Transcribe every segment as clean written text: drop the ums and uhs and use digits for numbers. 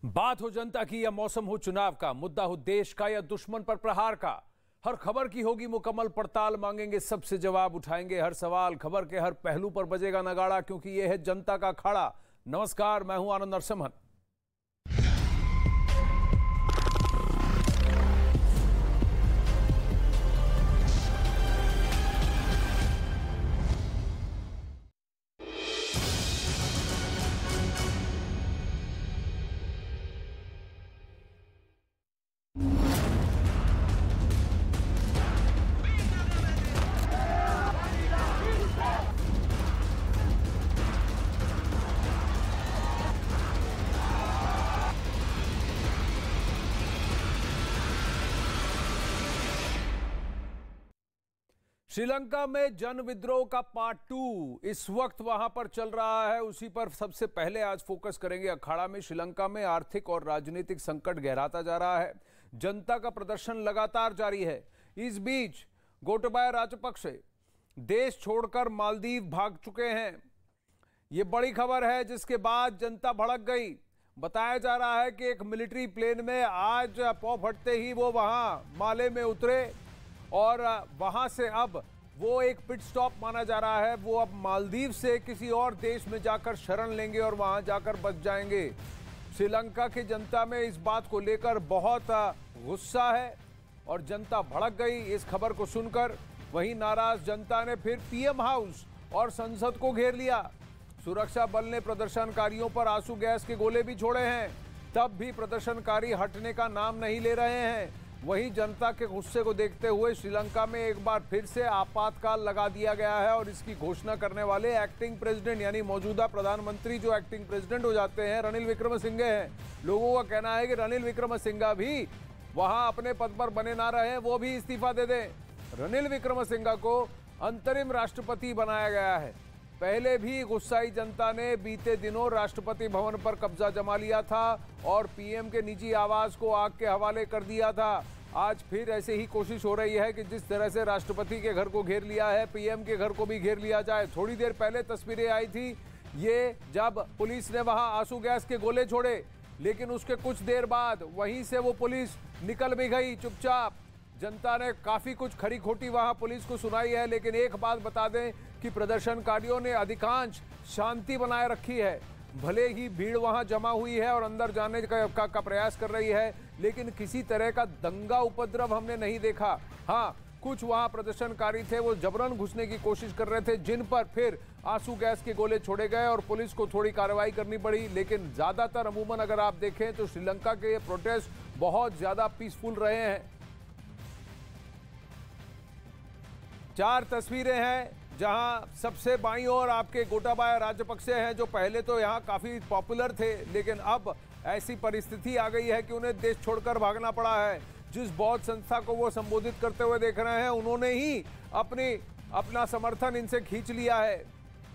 बात हो जनता की या मौसम हो चुनाव का, मुद्दा हो देश का या दुश्मन पर प्रहार का, हर खबर की होगी मुकम्मल पड़ताल। मांगेंगे सबसे जवाब, उठाएंगे हर सवाल, खबर के हर पहलू पर बजेगा नगाड़ा, क्योंकि यह है जनता का अखाड़ा। नमस्कार, मैं हूं आनंद नरसिम्हन। श्रीलंका में जन विद्रोह का पार्ट 2 इस वक्त वहां पर चल रहा है। उसी पर सबसे पहले आज फोकस करेंगे अखाड़ा में। श्रीलंका में आर्थिक और राजनीतिक संकट गहराता जा रहा है। जनता का प्रदर्शन लगातार जारी है। इस बीच गोटाबाया राजपक्षे देश छोड़कर मालदीव भाग चुके हैं। यह बड़ी खबर है, जिसके बाद जनता भड़क गई। बताया जा रहा है कि एक मिलिट्री प्लेन में आज पौ फटते ही वो वहां माले में उतरे और वहां से अब वो एक पिट स्टॉप माना जा रहा है। वो अब मालदीव से किसी और देश में जाकर शरण लेंगे और वहां जाकर बच जाएंगे। श्रीलंका की जनता में इस बात को लेकर बहुत गुस्सा है और जनता भड़क गई इस खबर को सुनकर। वहीं नाराज जनता ने फिर पीएम हाउस और संसद को घेर लिया। सुरक्षा बल ने प्रदर्शनकारियों पर आंसू गैस के गोले भी छोड़े हैं, तब भी प्रदर्शनकारी हटने का नाम नहीं ले रहे हैं। वहीं जनता के गुस्से को देखते हुए श्रीलंका में एक बार फिर से आपातकाल लगा दिया गया है और इसकी घोषणा करने वाले एक्टिंग प्रेसिडेंट यानी मौजूदा प्रधानमंत्री जो एक्टिंग प्रेसिडेंट हो जाते हैं, रणिल विक्रमसिंघे हैं। लोगों का कहना है कि रणिल विक्रमसिंघे भी वहां अपने पद पर बने ना रहे, वो भी इस्तीफा दे दें। रणिल विक्रमसिंघे को अंतरिम राष्ट्रपति बनाया गया है। पहले भी गुस्साई जनता ने बीते दिनों राष्ट्रपति भवन पर कब्जा जमा लिया था और पीएम के निजी आवास को आग के हवाले कर दिया था। आज फिर ऐसे ही कोशिश हो रही है कि जिस तरह से राष्ट्रपति के घर को घेर लिया है, पीएम के घर को भी घेर लिया जाए। थोड़ी देर पहले तस्वीरें आई थी ये जब पुलिस ने वहां आंसू गैस के गोले छोड़े, लेकिन उसके कुछ देर बाद वहीं से वो पुलिस निकल भी गई चुपचाप। जनता ने काफी कुछ खरी खोटी वहां पुलिस को सुनाई है, लेकिन एक बात बता दें कि प्रदर्शनकारियों ने अधिकांश शांति बनाए रखी है। भले ही भीड़ वहां जमा हुई है और अंदर जाने का प्रयास कर रही है, लेकिन किसी तरह का दंगा उपद्रव हमने नहीं देखा। हाँ, कुछ वहां प्रदर्शनकारी थे, वो जबरन घुसने की कोशिश कर रहे थे, जिन पर फिर आंसू गैस के गोले छोड़े गए और पुलिस को थोड़ी कार्रवाई करनी पड़ी। लेकिन ज्यादातर अमूमन अगर आप देखें तो श्रीलंका के ये प्रोटेस्ट बहुत ज्यादा पीसफुल रहे हैं। 4 तस्वीरें हैं जहां सबसे बाईं ओर आपके गोटाबाया राजपक्षे हैं, जो पहले तो यहां काफी पॉपुलर थे, लेकिन अब ऐसी परिस्थिति आ गई है कि उन्हें देश छोड़कर भागना पड़ा है। जिस बौद्ध संस्था को वो संबोधित करते हुए देख रहे हैं, उन्होंने ही अपना समर्थन इनसे खींच लिया है।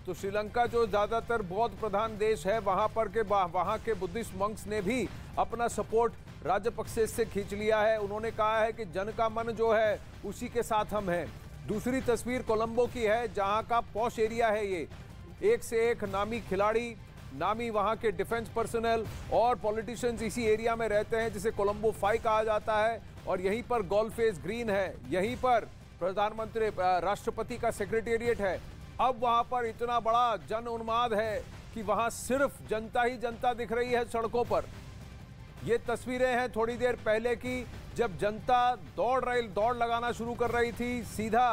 तो श्रीलंका जो ज्यादातर बौद्ध प्रधान देश है, वहां के बुद्धिस्ट मंक्स ने भी अपना सपोर्ट राजपक्षे से खींच लिया है। उन्होंने कहा है कि जन का मन जो है उसी के साथ हम हैं। दूसरी तस्वीर कोलंबो की है, जहां का पॉश एरिया है। ये एक से एक नामी खिलाड़ी, नामी वहां के डिफेंस पर्सनल और पॉलिटिशियंस इसी एरिया में रहते हैं, जिसे कोलंबो 5 कहा जाता है। और यहीं पर गोल्डफेस ग्रीन है, यहीं पर प्रधानमंत्री राष्ट्रपति का सेक्रेटेरिएट है। अब वहां पर इतना बड़ा जन उन्माद है कि वहां सिर्फ जनता ही जनता दिख रही है सड़कों पर। ये तस्वीरें हैं थोड़ी देर पहले की, जब जनता दौड़ लगाना शुरू कर रही थी सीधा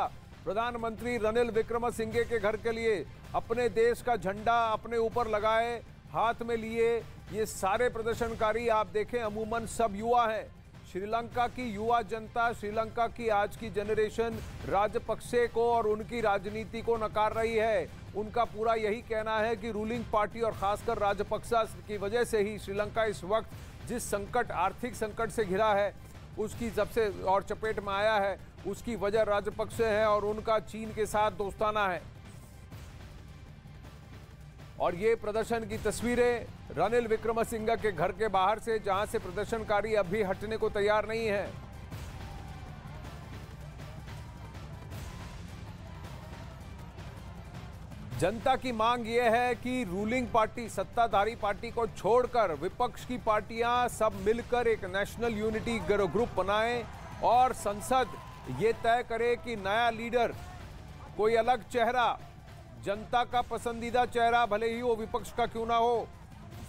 प्रधानमंत्री रणिल विक्रमसिंघे के घर के लिए। अपने देश का झंडा अपने ऊपर लगाए, हाथ में लिए ये सारे प्रदर्शनकारी आप देखें अमूमन सब युवा हैं। श्रीलंका की युवा जनता, श्रीलंका की आज की जनरेशन राजपक्षे को और उनकी राजनीति को नकार रही है। उनका पूरा यही कहना है कि रूलिंग पार्टी और खासकर राजपक्सा की वजह से ही श्रीलंका इस वक्त जिस संकट, आर्थिक संकट से घिरा है, उसकी सबसे और चपेट में आया है, उसकी वजह राजपक्षे है और उनका चीन के साथ दोस्ताना है। और ये प्रदर्शन की तस्वीरें रणिल विक्रमसिंघे के घर के बाहर से, जहां से प्रदर्शनकारी अभी हटने को तैयार नहीं है। जनता की मांग यह है कि रूलिंग पार्टी, सत्ताधारी पार्टी को छोड़कर विपक्ष की पार्टियां सब मिलकर एक नेशनल यूनिटी ग्रुप बनाएं और संसद ये तय करे कि नया लीडर, कोई अलग चेहरा, जनता का पसंदीदा चेहरा, भले ही वो विपक्ष का क्यों ना हो,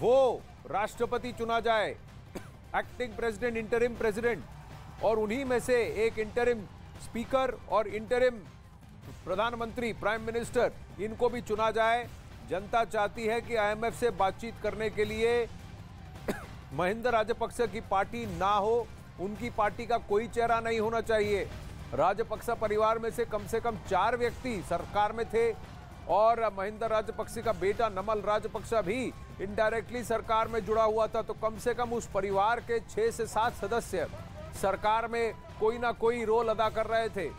वो राष्ट्रपति चुना जाए, एक्टिंग प्रेसिडेंट, इंटरिम प्रेसिडेंट, और उन्हीं में से एक इंटरिम स्पीकर और इंटरिम प्रधानमंत्री, प्राइम मिनिस्टर, इनको भी चुना जाए। जनता चाहती है कि आईएमएफ से बातचीत करने के लिए महिंदा राजपक्सा की पार्टी ना हो, उनकी पार्टी का कोई चेहरा नहीं होना चाहिए। राजपक्सा परिवार में से कम 4 व्यक्ति सरकार में थे और महिंदा राजपक्से का बेटा नमल राजपक्सा भी इनडायरेक्टली सरकार में जुड़ा हुआ था, तो कम से कम उस परिवार के 6 से 7 सदस्य सरकार में कोई ना कोई रोल अदा कर रहे थे।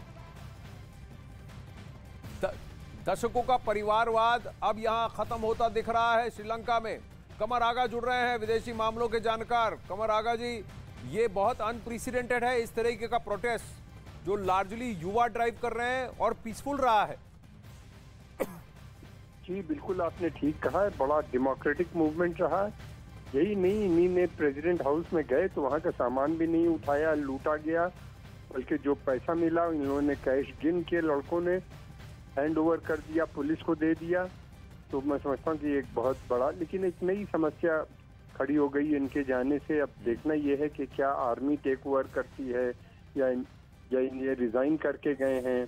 दशकों का परिवारवाद अब यहां खत्म होता दिख रहा है श्रीलंका में। कमर आगा जुड़ रहे हैं, विदेशी मामलों के जानकार। कमर आगा जी, ये बहुत अनप्रेसिडेंटेड है इस तरीके का प्रोटेस्ट जो लार्जली युवा ड्राइव कर रहे हैं और पीसफुल रहा है। जी बिल्कुल, आपने ठीक कहा है, बड़ा डेमोक्रेटिक मूवमेंट रहा है। यही नहीं, इन्हीं ने प्रेसिडेंट हाउस में गए तो वहाँ का सामान भी नहीं उठाया, लूटा गया, बल्कि जो पैसा मिला इन्होंने कैश गिन के लड़कों ने हैंड ओवर कर दिया, पुलिस को दे दिया। तो मैं समझता हूँ कि एक बहुत बड़ा, लेकिन एक नई समस्या खड़ी हो गई इनके जाने से। अब देखना यह है कि क्या आर्मी टेक ओवर करती है या ये रिजाइन करके गए हैं।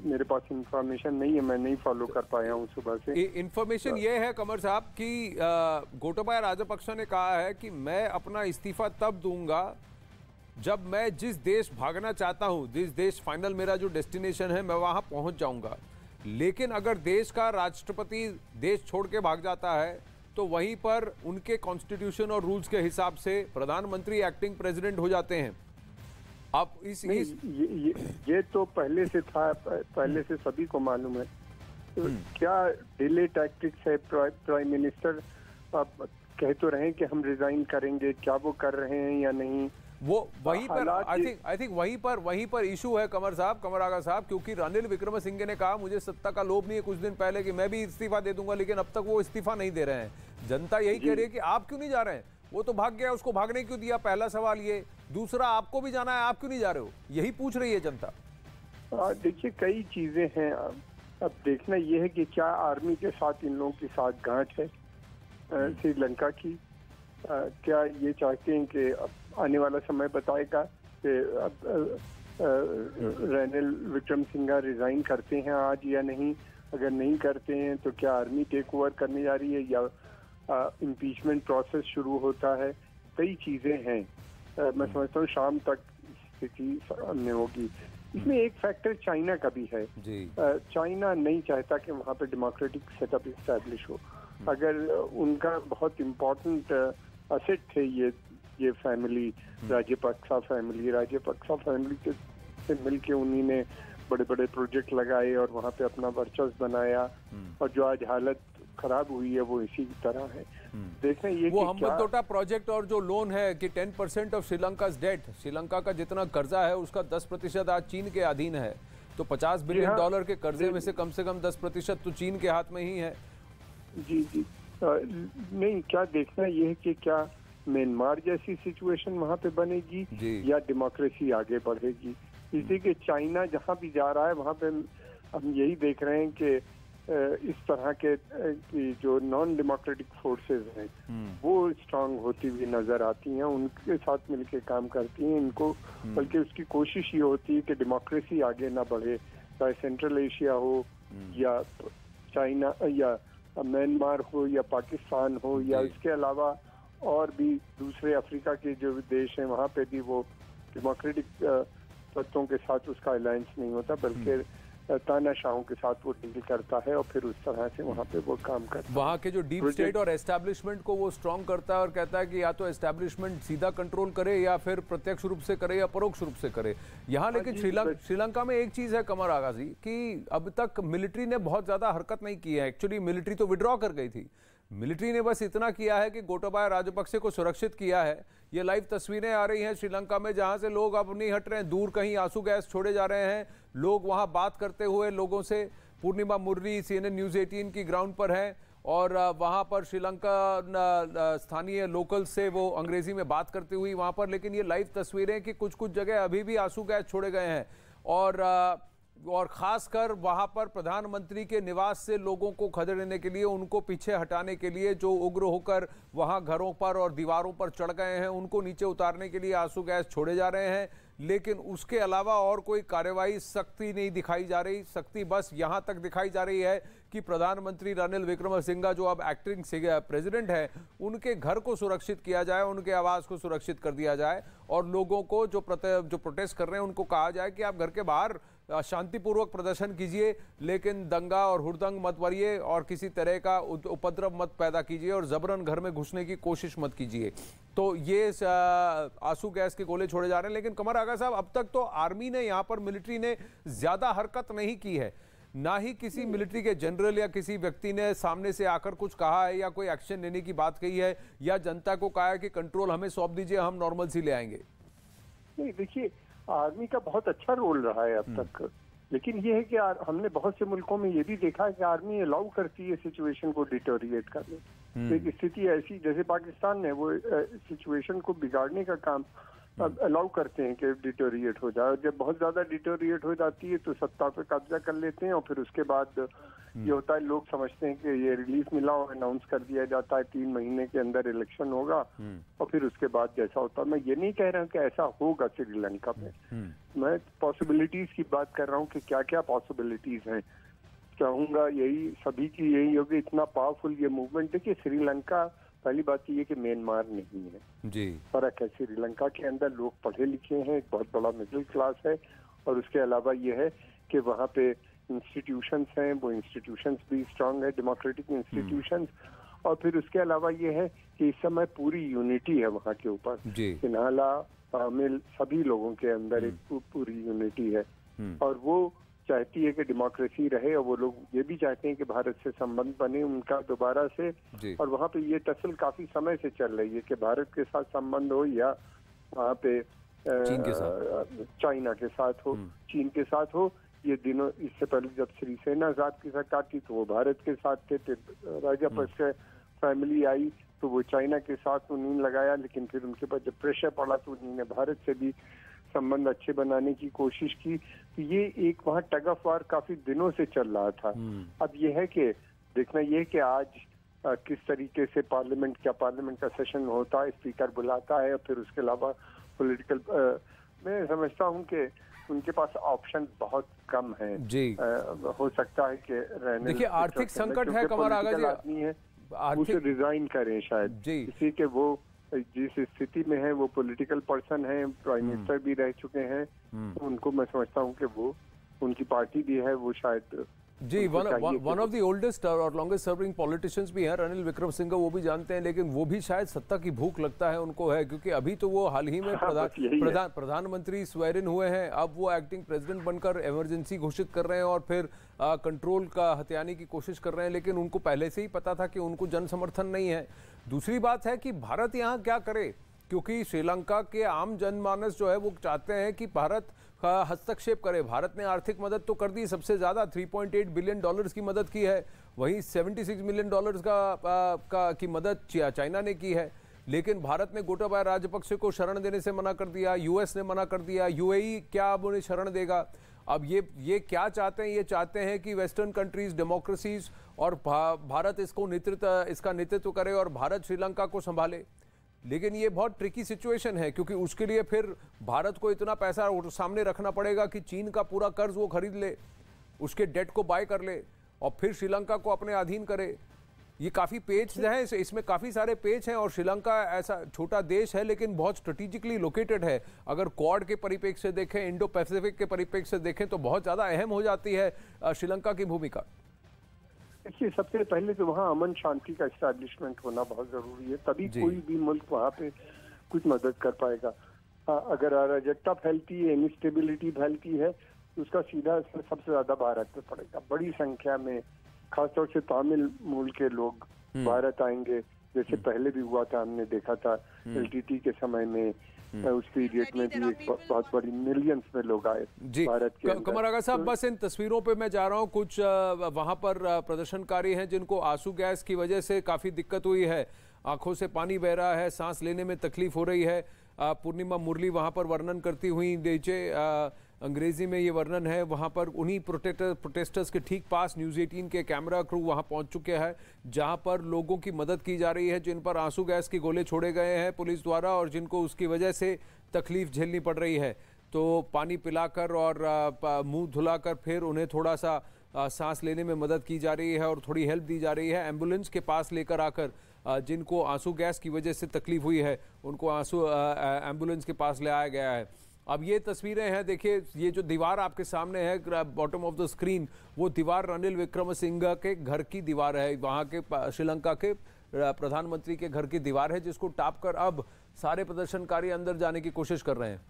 मेरे पास इंफॉर्मेशन नहीं है, मैं नहीं फॉलो कर पाया हूँ सुबह से। इंफॉर्मेशन ये है कमर साहब कि गोटाबाया राजपक्सा ने कहा है कि मैं अपना इस्तीफा तब दूंगा जब मैं जिस देश भागना चाहता हूं, जिस देश फाइनल मेरा जो डेस्टिनेशन है, मैं वहां पहुंच जाऊंगा। लेकिन अगर देश का राष्ट्रपति देश छोड़ के भाग जाता है तो वहीं पर उनके कॉन्स्टिट्यूशन और रूल्स के हिसाब से प्रधानमंत्री एक्टिंग प्रेसिडेंट हो जाते हैं। अब ये तो पहले से था, पहले से सभी को मालूम है। तो क्या डिले टैक्टिक्स है? प्राइम मिनिस्टर अब कह तो रहे हैं कि हम रिजाइन करेंगे, क्या वो कर रहे हैं या नहीं? वो वहीं पर आई थिंक वहीं पर इशू है कमर साहब, कमर आगा साहब, क्योंकि रानिल विक्रमसिंघे ने कहा मुझे सत्ता का लोभ नहीं है कुछ दिन पहले कि मैं भी इस्तीफा दे दूंगा, लेकिन अब तक वो इस्तीफा नहीं दे रहे हैं। जनता यही कह रही है कि आप क्यों नहीं जा रहे हैं? वो तो भाग गया, उसको भागने क्यों दिया? पहला सवाल ये। दूसरा, आपको भी जाना है, आप क्यों नहीं जा रहे हो? यही पूछ रही है जनता। देखिए, कई चीजें हैं। अब देखना यह है कि क्या आर्मी के साथ इन लोगों की साथ गांठ है श्रीलंका की। क्या ये चाहते हैं कि आने वाला समय बताएगा कि अब रानिल विक्रमसिंघे रिजाइन करते हैं आज या नहीं। अगर नहीं करते हैं तो क्या आर्मी टेक ओवर करने जा रही है या इम्पीचमेंट प्रोसेस शुरू होता है। कई चीजें हैं। मैं समझता हूँ शाम तक स्थिति सामने होगी। इसमें एक फैक्टर चाइना का भी है। चाइना नहीं चाहता कि वहाँ पे डेमोक्रेटिक सेटअप इस्टेब्लिश हो। अगर उनका बहुत इम्पोर्टेंट असेट थे ये फैमिली, राजपक्सा फैमिली के से मिलके उन्हीं ने बड़े बड़े प्रोजेक्ट लगाए और वहाँ पे अपना वर्चस्व बनाया। और जो आज हालत खराब हुई है वो इसी तरह है। देखना ये वो हम्बनतोटा प्रोजेक्ट और जो लोन है कि 10% ऑफ श्रीलंका डेट, श्रीलंका का जितना कर्जा है उसका 10% आज चीन के अधीन है। तो $50 बिलियन के कर्जे में से कम 10% तो चीन के हाथ में ही है। जी नहीं, क्या देखना ये है कि क्या म्यांमार जैसी सिचुएशन वहाँ पे बनेगी या डेमोक्रेसी आगे बढ़ेगी। इसी के चाइना जहाँ भी जा रहा है वहाँ पे हम यही देख रहे हैं कि इस तरह के जो नॉन डेमोक्रेटिक फोर्सेस हैं वो स्ट्रांग होती हुई नजर आती हैं, उनके साथ मिलके काम करती हैं। इनको बल्कि उसकी कोशिश ये होती है कि डेमोक्रेसी आगे ना बढ़े, चाहे सेंट्रल एशिया हो या चाइना या म्यांमार हो या पाकिस्तान हो या इसके अलावा और भी दूसरे अफ्रीका के जो देश हैं वहाँ पे भी वो डेमोक्रेटिक तत्वों के साथ उसका अलायंस नहीं होता, बल्कि तानाशाहों के साथ वो डील करता है और फिर उस तरह से वहाँ पे वो काम करता है। वहाँ के जो डीप स्टेट और एस्टैब्लिशमेंट को वो स्ट्रॉन्ग करता है और कहता है कि या तो एस्टैब्लिशमेंट सीधा कंट्रोल करे या फिर प्रत्यक्ष रूप से करे या परोक्ष रूप से करे। यहाँ लेकिन श्रीलंका में एक चीज है कमर आगा जी कि अब तक मिलिट्री ने बहुत ज्यादा हरकत नहीं की है। एक्चुअली मिलिट्री तो विड्रॉ कर गई थी। मिलिट्री ने बस इतना किया है कि गोटाबाया राजपक्से को सुरक्षित किया है। ये लाइव तस्वीरें आ रही हैं श्रीलंका में जहां से लोग अब नहीं हट रहे हैं, दूर कहीं आंसू गैस छोड़े जा रहे हैं, लोग वहां बात करते हुए लोगों से पूर्णिमा मुर्री CNN न्यूज़ 18 की ग्राउंड पर है और वहां पर श्रीलंका स्थानीय लोकल से वो अंग्रेजी में बात करती हुई वहां पर, लेकिन ये लाइव तस्वीरें कि कुछ कुछ जगह अभी भी आंसू गैस छोड़े गए हैं और खासकर वहां पर प्रधानमंत्री के निवास से लोगों को खदेड़ने के लिए, उनको पीछे हटाने के लिए जो उग्र होकर वहां घरों पर और दीवारों पर चढ़ गए हैं, उनको नीचे उतारने के लिए आंसू गैस छोड़े जा रहे हैं। लेकिन उसके अलावा और कोई कार्रवाई सख्ती नहीं दिखाई जा रही। सख्ती बस यहां तक दिखाई जा रही है कि प्रधानमंत्री रणिल विक्रमसिंघे जो अब एक्टिंग प्रेसिडेंट है, उनके घर को सुरक्षित किया जाए, उनके आवास को सुरक्षित कर दिया जाए और लोगों को जो प्रोटेस्ट कर रहे हैं उनको कहा जाए कि आप घर के बाहर शांतिपूर्वक प्रदर्शन कीजिए, लेकिन दंगा और हुड़दंग मत करिए और किसी तरह का उपद्रव मत पैदा कीजिए और जबरन घर में घुसने की कोशिश मत कीजिए। तो ये आंसू गैस के गोले छोड़े जा रहे हैं। लेकिन कमर आगा साहब, अब तक तो आर्मी ने यहाँ पर, मिलिट्री ने ज्यादा हरकत नहीं की है, ना ही किसी मिलिट्री के जनरल या किसी व्यक्ति ने सामने से आकर कुछ कहा है या कोई एक्शन लेने की बात कही है या जनता को कहा है कि कंट्रोल हमें सौंप दीजिए, हम नॉर्मल सी ले आएंगे। नहीं, देखिए आर्मी का बहुत अच्छा रोल रहा है अब तक, लेकिन ये है कि हमने बहुत से मुल्कों में ये भी देखा है कि आर्मी अलाउ करती है सिचुएशन को डिटोरिएट करने। एक स्थिति ऐसी जैसे पाकिस्तान ने वो सिचुएशन को बिगाड़ने का काम अलाउ करते हैं कि डिटोरिएट हो जाए, और जब बहुत ज्यादा डिटोरिएट हो जाती है तो सत्ता पे कब्जा कर लेते हैं और फिर उसके बाद ये होता है, लोग समझते हैं कि ये रिलीफ मिला और अनाउंस कर दिया जाता है 3 महीने के अंदर इलेक्शन होगा और फिर उसके बाद जैसा होता है। मैं ये नहीं कह रहा हूँ कि ऐसा होगा श्रीलंका में, मैं पॉसिबिलिटीज की बात कर रहा हूँ कि क्या क्या पॉसिबिलिटीज हैं। चाहूंगा यही सभी की यही होगी, इतना पावरफुल ये मूवमेंट। देखिए श्रीलंका, पहली बात ये कि म्यांमार नहीं है जी, फर्क है। श्रीलंका के अंदर लोग पढ़े लिखे हैं, एक बहुत बड़ा मिडिल क्लास है, और उसके अलावा ये है कि वहाँ पे इंस्टीट्यूशंस हैं, वो इंस्टीट्यूशंस भी स्ट्रांग है, डेमोक्रेटिक इंस्टीट्यूशंस। और फिर उसके अलावा ये है कि इस समय पूरी यूनिटी है वहाँ के ऊपर, सिन्हाला, तामिल, सभी लोगों के अंदर एक पूरी यूनिटी है और वो चाहती है कि डेमोक्रेसी रहे, और वो लोग ये भी चाहते हैं कि भारत से संबंध बने उनका दोबारा से। और वहाँ पे ये तसल काफी समय से चल रही है कि भारत के साथ संबंध हो या वहाँ पे चीन के साथ, चाइना के साथ हो, चीन के साथ हो। ये दिनों इससे पहले जब श्री सेना आजाद की सरकार थी तो वो भारत के साथ थे, फिर राजापक्षे फैमिली आई तो वो चाइना के साथ उन्होंने लगाया, लेकिन फिर उनके पास जब प्रेशर पड़ा तो उन्होंने भारत से भी संबंध अच्छे बनाने की कोशिश की। तो ये एक वहाँ टग ऑफ वार काफी दिनों से चल रहा था। अब ये है कि देखना ये है कि आज किस तरीके से पार्लियामेंट का सेशन होता है, स्पीकर बुलाता है, और फिर उसके अलावा पॉलिटिकल मैं समझता हूँ कि उनके पास ऑप्शन बहुत कम है जी। हो सकता है कि रहने, देखिए आर्थिक संकट है कमर आगा जी, आदमी है उसे रिजाइन करें शायद जी, इसी के वो जिस स्थिति में है, वो पॉलिटिकल पर्सन है, प्राइम मिनिस्टर भी रह चुके हैं, तो उनको मैं समझता हूँ कि वो उनकी पार्टी भी है, वो शायद जी वन ऑफ द ओल्डेस्ट और लॉन्गेस्ट सर्विंग पॉलिटिशियंस भी हैं रणिल विक्रमसिंघे, वो भी जानते हैं, लेकिन वो भी शायद सत्ता की भूख लगता है उनको है, क्योंकि अभी तो वो हाल ही में प्रधानमंत्री स्वेर इन हुए हैं, अब वो एक्टिंग प्रेसिडेंट बनकर इमरजेंसी घोषित कर रहे हैं और फिर कंट्रोल का हथियाने की कोशिश कर रहे हैं, लेकिन उनको पहले से ही पता था कि उनको जन समर्थन नहीं है। दूसरी बात है कि भारत यहाँ क्या करे, क्योंकि श्रीलंका के आम जनमानस जो है वो चाहते हैं कि भारत हस्तक्षेप करे। भारत ने आर्थिक मदद तो कर दी, सबसे ज्यादा $3.8 बिलियन की मदद की है, वहीं $76 मिलियन की मदद चाइना ने की है, लेकिन भारत ने गोटाबाया राजपक्षे को शरण देने से मना कर दिया, यूएस ने मना कर दिया, यूएई क्या अब उन्हें शरण देगा। अब ये क्या चाहते हैं, ये चाहते हैं कि वेस्टर्न कंट्रीज, डेमोक्रेसीज और भारत इसका नेतृत्व करे और भारत श्रीलंका को संभाले। लेकिन ये बहुत ट्रिकी सिचुएशन है, क्योंकि उसके लिए फिर भारत को इतना पैसा सामने रखना पड़ेगा कि चीन का पूरा कर्ज वो खरीद ले, उसके डेट को बाय कर ले और फिर श्रीलंका को अपने अधीन करे। ये काफी पेच हैं, इसमें काफी सारे पेच हैं, और श्रीलंका ऐसा छोटा देश है लेकिन बहुत स्ट्रेटेजिकली लोकेटेड है। अगर क्वाड के परिप्रेक्ष्य से देखें, इंडो पैसिफिक के परिप्रेक्ष्य से देखें तो बहुत ज्यादा अहम हो जाती है श्रीलंका की भूमिका। देखिए सबसे पहले तो वहाँ अमन शांति का एस्टैब्लिशमेंट होना बहुत जरूरी है, तभी कोई भी मुल्क वहाँ पे कुछ मदद कर पाएगा। अगर अराजकता फैलती है, इनस्टेबिलिटी फैलती है, तो उसका सीधा असर सबसे ज्यादा भारत पे पड़ेगा। बड़ी संख्या में खासतौर से तामिल मूल के लोग भारत आएंगे, जैसे पहले भी हुआ था, हमने देखा था एलटीटी के समय में, उस पीरियड में भी एक बहुत बड़ी मिलियंस में लोग आए जी। भारत के कमर आगा साहब, बस इन तस्वीरों पे मैं जा रहा हूँ, कुछ वहां पर प्रदर्शनकारी हैं जिनको आंसू गैस की वजह से काफी दिक्कत हुई है, आंखों से पानी बह रहा है, सांस लेने में तकलीफ हो रही है। पूर्णिमा मुरली वहां पर वर्णन करती हुई, नीचे अंग्रेजी में ये वर्णन है, वहां पर उन्हीं प्रोटेस्टर्स के ठीक पास न्यूज़ 18 के कैमरा क्रू वहां पहुंच चुके हैं, जहां पर लोगों की मदद की जा रही है जिन पर आंसू गैस के गोले छोड़े गए हैं पुलिस द्वारा और जिनको उसकी वजह से तकलीफ झेलनी पड़ रही है। तो पानी पिलाकर और मुंह धुलाकर फिर उन्हें थोड़ा सा सांस लेने में मदद की जा रही है और थोड़ी हेल्प दी जा रही है। एम्बुलेंस के पास लेकर आकर जिनको आंसू गैस की वजह से तकलीफ हुई है उनको एम्बुलेंस के पास ले आया गया है। अब ये तस्वीरें हैं, देखिए ये जो दीवार आपके सामने है बॉटम ऑफ द स्क्रीन, वो दीवार रनिल विक्रमसिंघे के घर की दीवार है, वहाँ के श्रीलंका के प्रधानमंत्री के घर की दीवार है, जिसको टाप कर अब सारे प्रदर्शनकारी अंदर जाने की कोशिश कर रहे हैं।